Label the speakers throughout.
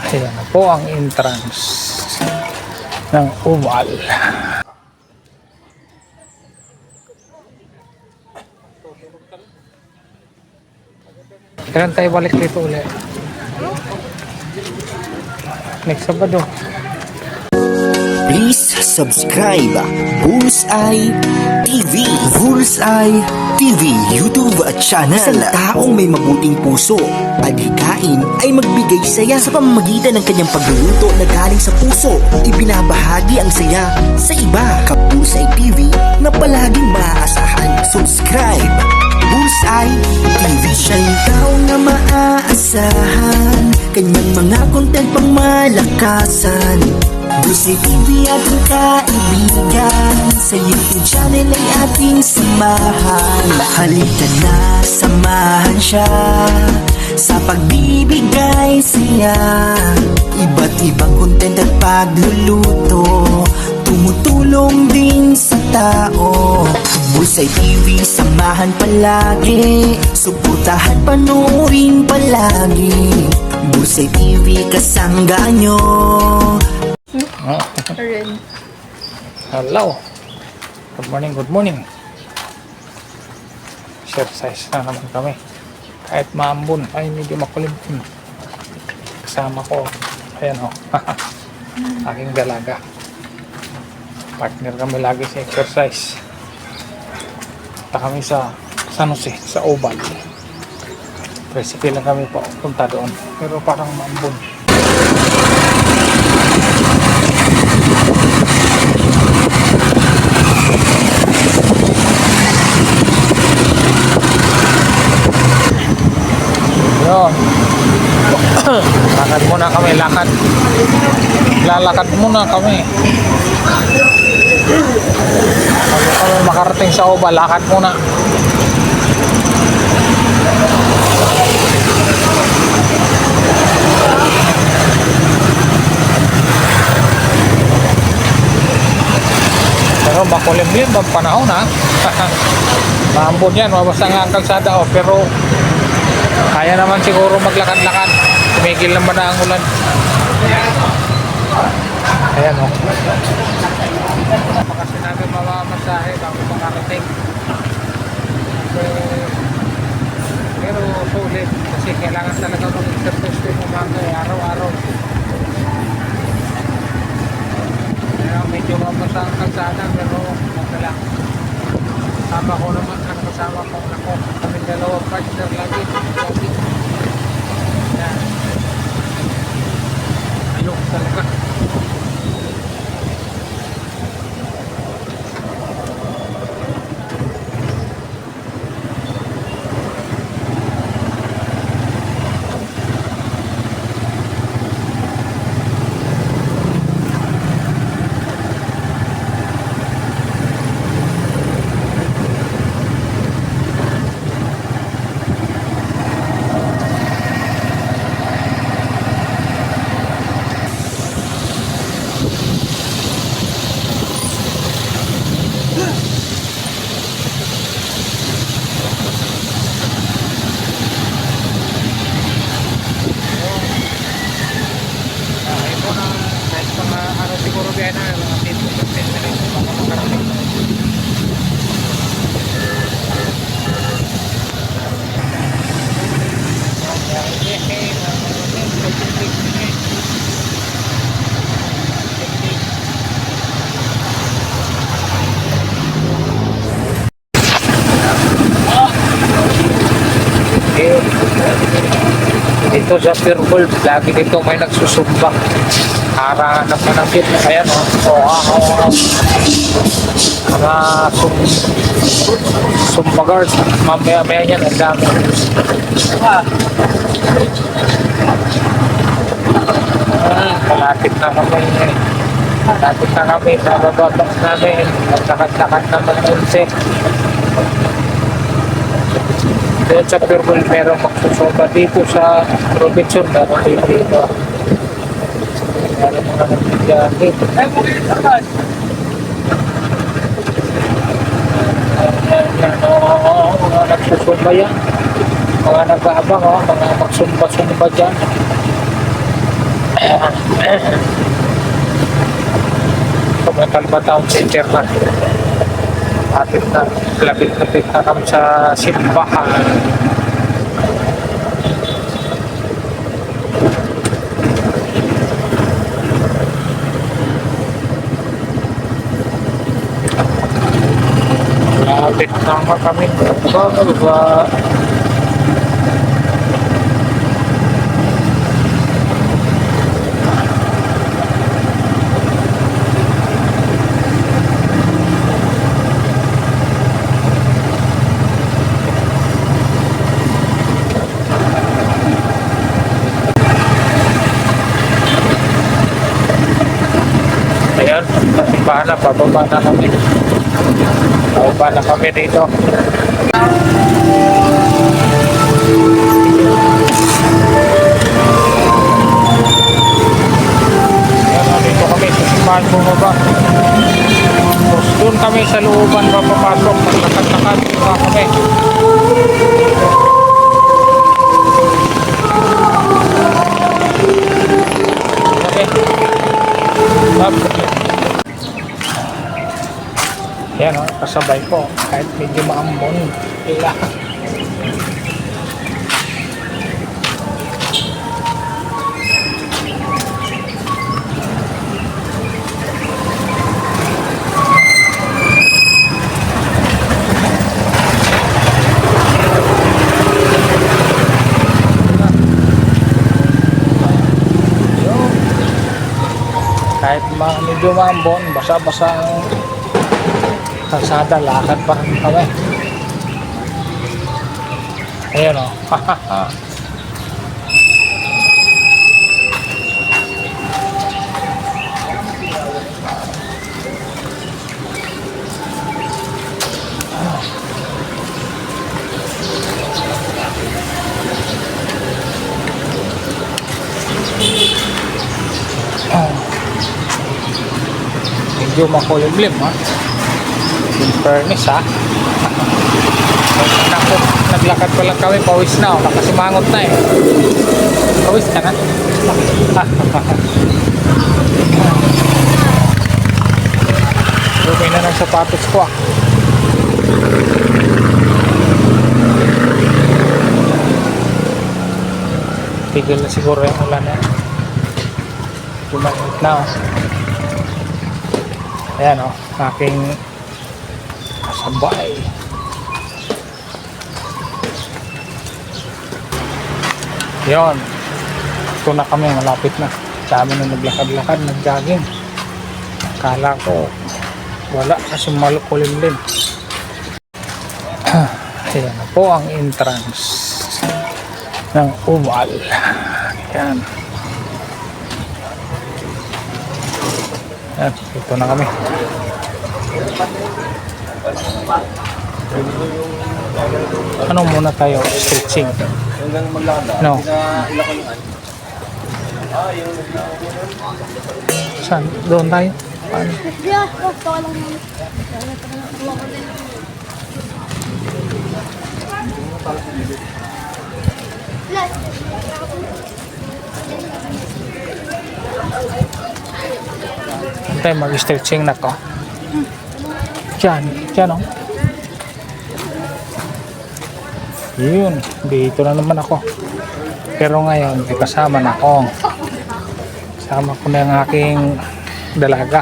Speaker 1: Ayan na po ang entrance ng oval. Kailan tayo balik dito ulit? Next Sabado.
Speaker 2: Please subscribe Bullseye TV. Bullseye TV YouTube channel. Isang taong may mabuting puso, adhikain ay magbigay saya sa pamamagitan ng kanyang pagluluto na galing sa puso. Ibinabahagi ang saya sa iba. Bullseye TV na palaging maaasahan. Subscribe Bullseye TV. Siya'y tao na maaasahan, kanyang mga content pang malakasan. Bullseye TV ating kaibigan, sa YouTube channel ay ating samahan. Halika na, samahan siya sa pagbibigay saya. Iba't ibang content at pagluluto, tumutulong din sa tao. Bullseye TV, samahan palagi, suportahan, panoorin palagi. Bullseye TV, kasangga nyo.
Speaker 1: Hello. Good morning, good morning. Exercise na naman kami. Kahit maambon, ay medyo makulimtim. Kasama ko, ayan o, aking dalaga. Partner kami lagi sa exercise. Punta kami sa San Jose, sa Oval. Tricycle lang kami po, punta doon. Pero parang maambon. Yun. Lakad muna kami, lakad. Lalakad muna kami. Bago kami makarating sa Oval, lakad muna. Pero makulimlim ang panahon ha. Maambon yan, mabasa nga ang kalsada oh, pero kaya naman siguro maglakad-lakad. Tumigil naman na ang ulan. Ayan o. Kasi namin mamamasahe bago makarating. Pero sulit. Kasi kailangan talaga mag-exercise din umaga araw-araw. Kaya medyo mabasa ang kalsada pero okay lang. Kasama ko naman, kasama ko ako. Kami dalawang partner lagi. Yan. Ayok talaga. Dito sa Pure Gold, lagi dito may nagsusumba. Harangan ng manakit. Ayan o. Mga sumba guard. Mamaya-maya yan, ang dami. Malapit na kami. Malapit na kami. Bababas namin. Maglakat-lakat naman unsi. Doon sa Pure Gold merong magsusoba dito sa Robinson na dito. Meron mga nagbibiyahe dito. Mga nagsusumba yan. Mga nag-aabang, mga magsumba-sumba dyan. Tumatalba Town Center na. Lapit na kami sa simbahan. Lapit na kami bababa. Ayan, pababa na kami. Pababa na kami dito. Ayan, dito kami sa simbahan bumaba. Tapos doon kami sa looban papapasok. Maglakad-lakad pa kami. Yan o, kasabay ko kahit medyo maambon ila. Kahit medyo maambon, basa-basa ang kalsada, lakad pa rin kami. Ayan o. Medyo makulimlim ha. In fairness ha. Naku, naglakad pa lang kami, pawis na, nakasimangot na eh. Pawis ka na. Dumi na ng sapatos ko ah. Tigil na siguro yung ulan na. Tumanit na oh. Ayan o, aking kasabay. Yun. Ito na kami, malapit na. Dami na naglakad-lakad, nag-jogging. Akala ko, wala kasi malukulimlim. Ayan na po ang entrance ng Umal. Ayan. Ayan, ito na kami. Ano muna tayo? Stretching. No. Saan? Doon tayo? Paano? Tayo mag-stretching na to. Diyan o. Yun, dito na naman ako. Pero ngayon, kasama na ako. Kasama ko na yung aking dalaga.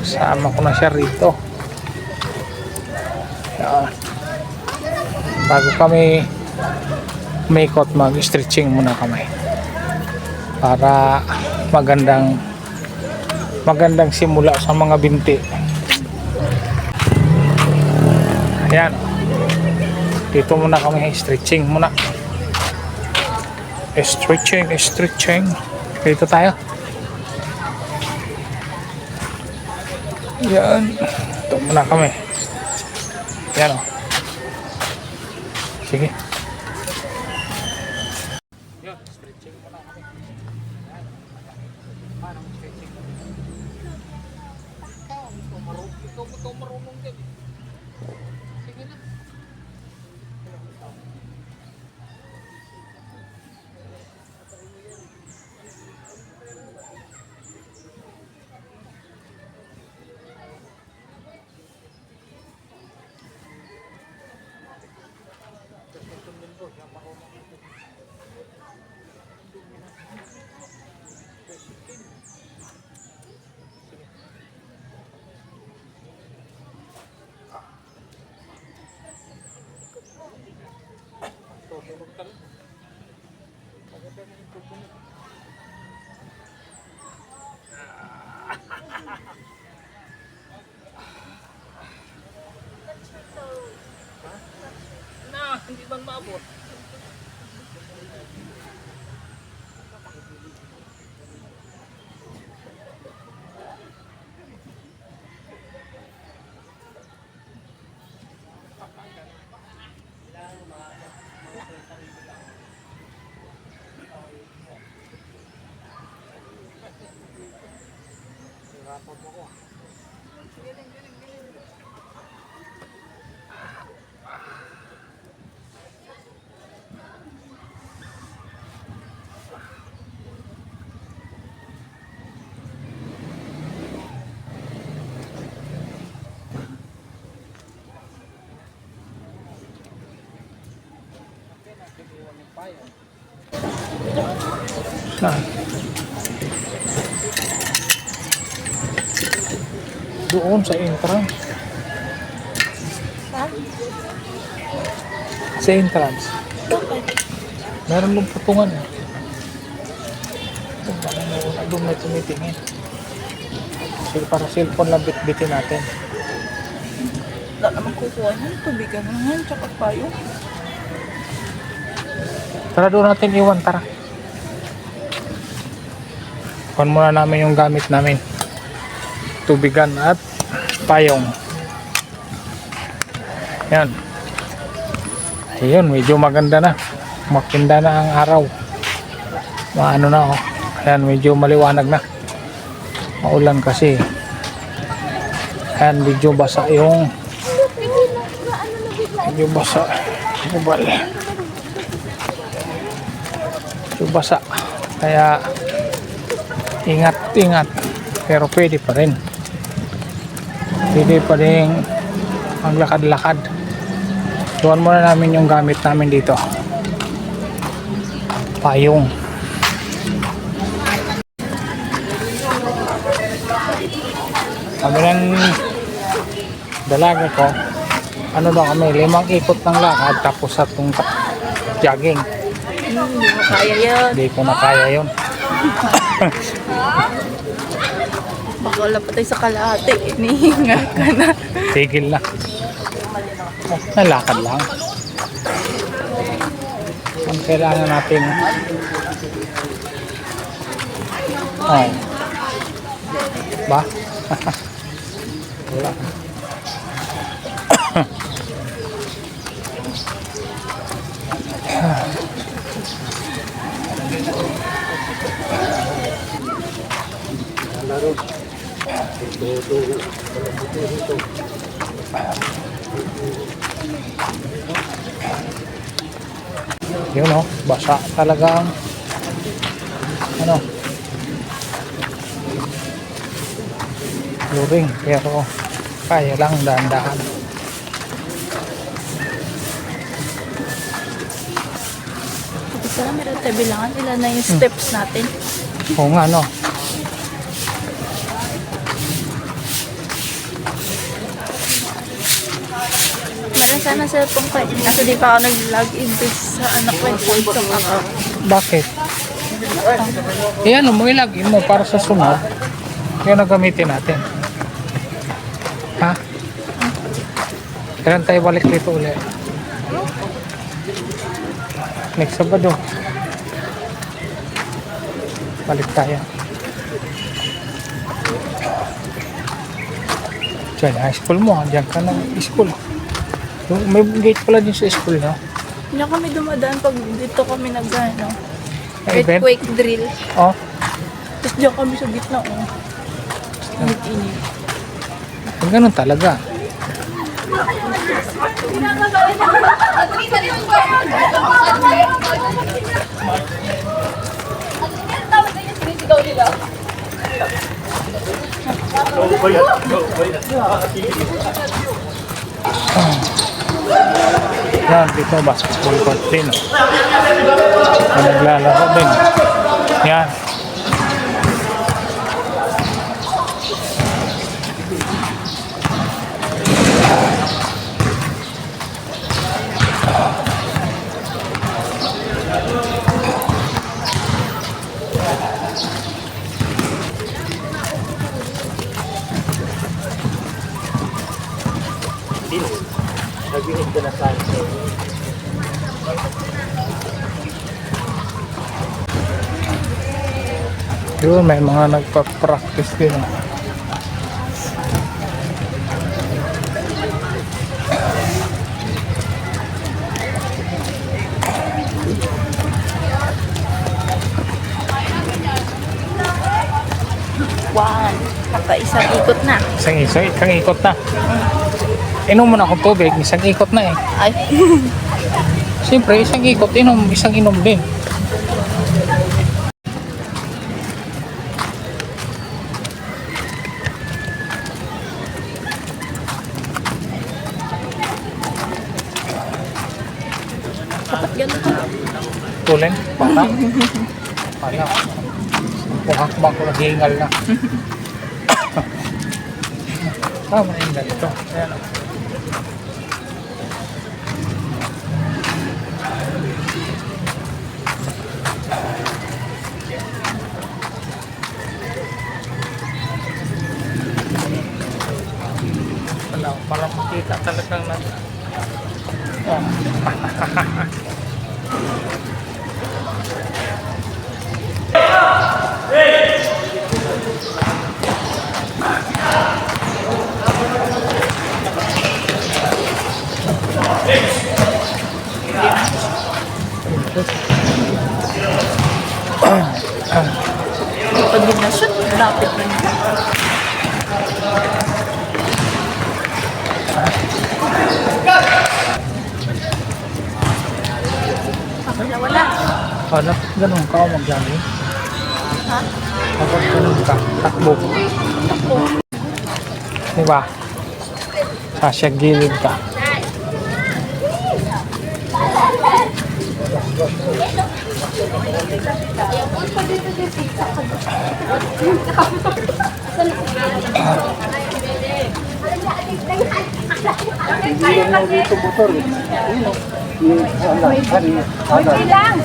Speaker 1: Kasama ko na siya rito. Yan. Bago kami maikot, mag-stretching muna kami. Para magandang simula sa mga binti. Ayan. Dito muna kami, stretching muna. Stretching. Dito tayo. Ayan. Dito muna kami. Ayan o. Sige. Ayan, stretching muna kami. Paano stretching? Ikaw marunong din. Sige na. Na, hindi man maabot. Saan? Doon sa entrance. Sa entrance. Meron mong putungan eh. Doon may tumitingin. Para cellphone lang bitbitin natin.
Speaker 3: Wala naman kukuha niya. Tubigan naman. Tsaka payo.
Speaker 1: Tara doon natin iwan, tara. Kuhan muna namin yung gamit namin. Tubigan at payong. Yan. Ayun, medyo maganda na. Makinda na ang araw. Maano na oh. Ayan, medyo maliwanag na. Maulan kasi. Ayan, medyo basa yung medyo basa. Bubal. Medyo basa. Kaya ingat. Pero pwede pa rin. Pwede pa rin ang lakad-lakad. Tuwan muna namin yung gamit namin dito. Payong. Kami ng dalaga ko, ano daw kami, 5 ikot ng lakad tapos sa jogging.
Speaker 3: Hindi mo kaya yan.
Speaker 1: Hindi ko na kaya yun.
Speaker 3: Baka wala pa tayo sa kalahati. Inihingal ka na.
Speaker 1: Tigil na. Nalakad lang. Ang kailangan natin ba? Wala. Yun o, basa talaga ang ano luring, pero kaya lang dahan-dahan.
Speaker 3: Sana meron tayo bilangan. Ilan na yung steps natin.
Speaker 1: Oo nga no.
Speaker 3: Meron sana cellphone ko. Kasi di pa ako nag-login sa anak ko yung Samsung account.
Speaker 1: Bakit? Ano mo, ilagin mo para sa sunod. Yan ang gamitin natin. Ha? Kailan tayo balik dito ulit? Next Sabado. Balik tayo. Diyan, high school mo. Diyan ka na school. May gate pala din sa school, no?
Speaker 3: Hindi kami dumadaan pag dito kami nag-ano.
Speaker 1: Event?
Speaker 3: Earthquake drill.
Speaker 1: Oh.
Speaker 3: Tapos diyan kami sa gitna. Init-init.
Speaker 1: Ganun talaga. Yan, dito basketball court din. Naglalaro din. Yan. Yun, may mga nagpa-practice din.
Speaker 3: Wow, naka-isang ikot na.
Speaker 1: Isang ikot na. Inom mo na akong tubig, isang ikot na eh.
Speaker 3: Ay,
Speaker 1: Siyempre, isang ikot, isang inom din.
Speaker 3: dapat ganun.
Speaker 1: Tulen, bata. Kaya, buhakbang ko naghingal na. Tama yung ganito. Ayan o. Wala, para makita talagang na. Oh.
Speaker 3: Pag ginashoot, lapit na niya. Wala.
Speaker 1: Ano? Ganun ka o mag-jogging?
Speaker 3: Ha?
Speaker 1: Kapag ganun ka, takbo.
Speaker 3: Ako.
Speaker 1: Diba? Sa gilid ka.
Speaker 3: Okay lang.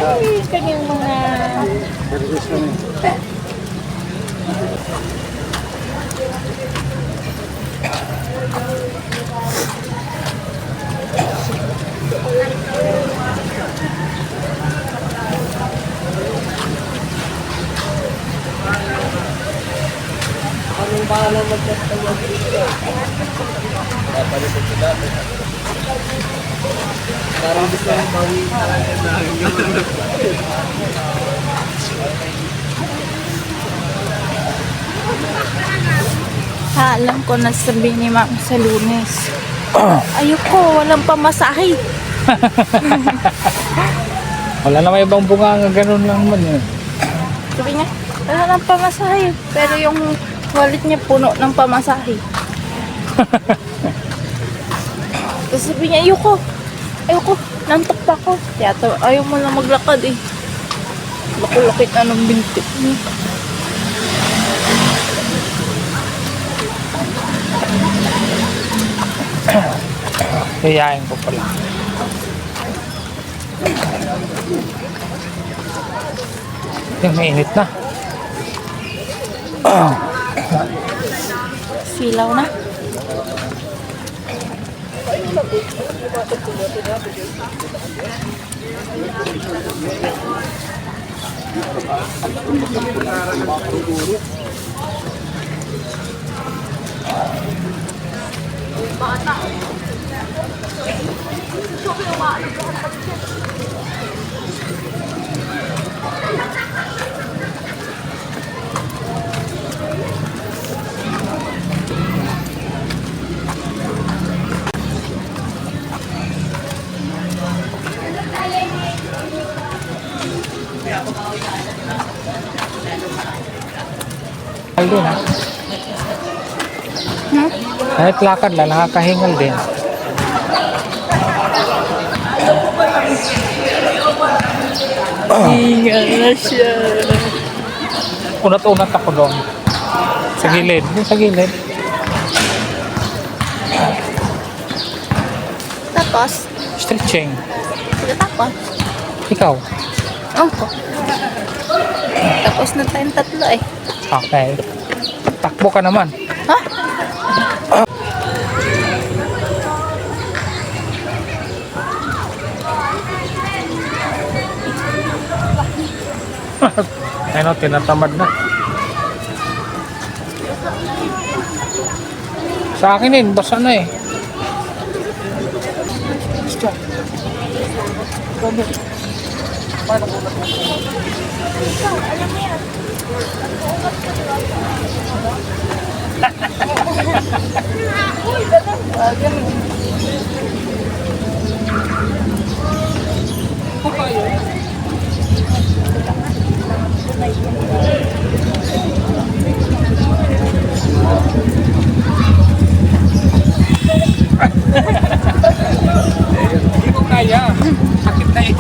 Speaker 3: Ay, kanyang mga... Ha, alam ko na sabi ni Ma'am sa Lunes. Ayoko, walang pamasahe.
Speaker 1: Wala naman ibang bunga nga ganun lang man yun.
Speaker 3: Sabi niya, wala nang pamasahe. Pero yung wallet niya puno ng pamasahe. Tapos sabi niya, ayoko, nantok pa ako. Kaya ayaw mo lang maglakad eh. Lakulakit na ng binti.
Speaker 1: Yayain ko pala. Yung mainit na.
Speaker 3: Silaw na.
Speaker 1: Din ha. Kahit lakad lang, nakakahingal din.
Speaker 3: Hingal na siya.
Speaker 1: Unat-unat ako doon. Sa gilid. Yung sa gilid.
Speaker 3: Tapos,
Speaker 1: Stretching.
Speaker 3: tapos,
Speaker 1: Ikaw.
Speaker 3: opo. Tapos na tayong tatlo eh.
Speaker 1: Okay. Takbo ka naman.
Speaker 3: Ha?
Speaker 1: Ayun, tinatamad na. Sa akin eh, basa na eh. Hindi ko kaya. Sakit na yun.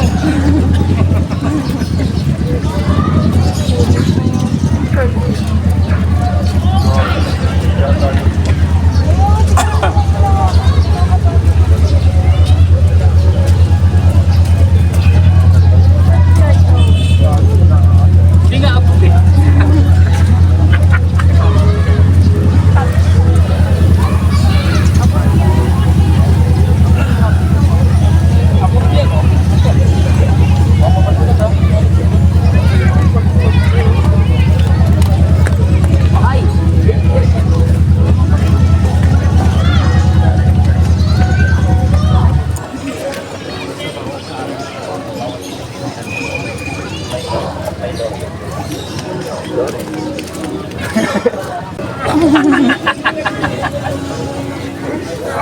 Speaker 1: Hindi nga ako eh.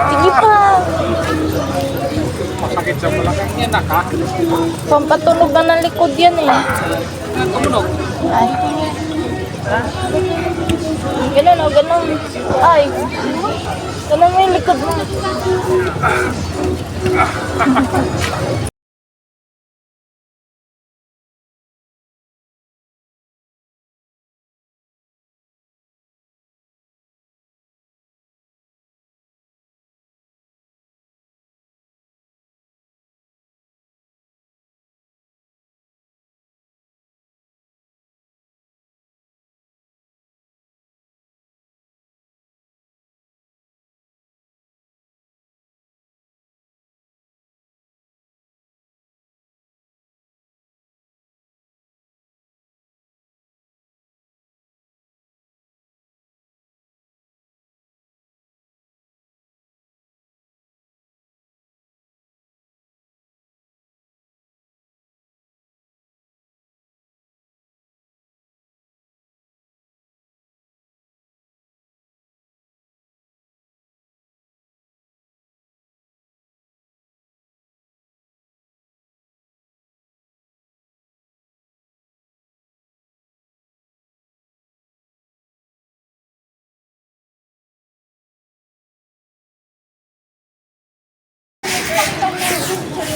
Speaker 3: Sige pa.
Speaker 1: Masakit sa malakang yan, naka.
Speaker 3: Pampatunog na ng likod yan eh.
Speaker 1: Tumunog.
Speaker 3: Ay. Ganun o, ganun. Ay. Ganun mo yung likod mo.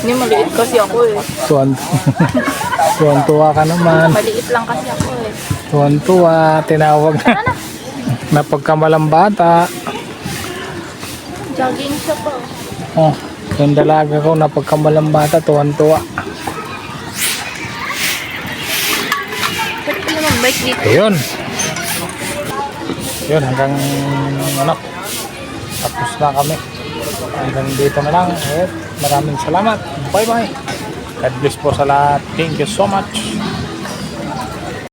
Speaker 3: Hindi, maliit kasi ako eh.
Speaker 1: Tuwan-tuwa ka naman.
Speaker 3: Maliit lang kasi ako eh.
Speaker 1: Tuwan-tuwa, tinawag na pagkamalang bata.
Speaker 3: Jogging siya pa.
Speaker 1: Oh, yung dalaga ko na pagkamalang bata, tuwan-tuwa.
Speaker 3: Pwede ka naman bike dito.
Speaker 1: Ayun. Yun, hanggang ano, tapos na kami. Hanggang dito na lang. Maraming salamat. Bye-bye. God bless po sa lahat. Thank you so much.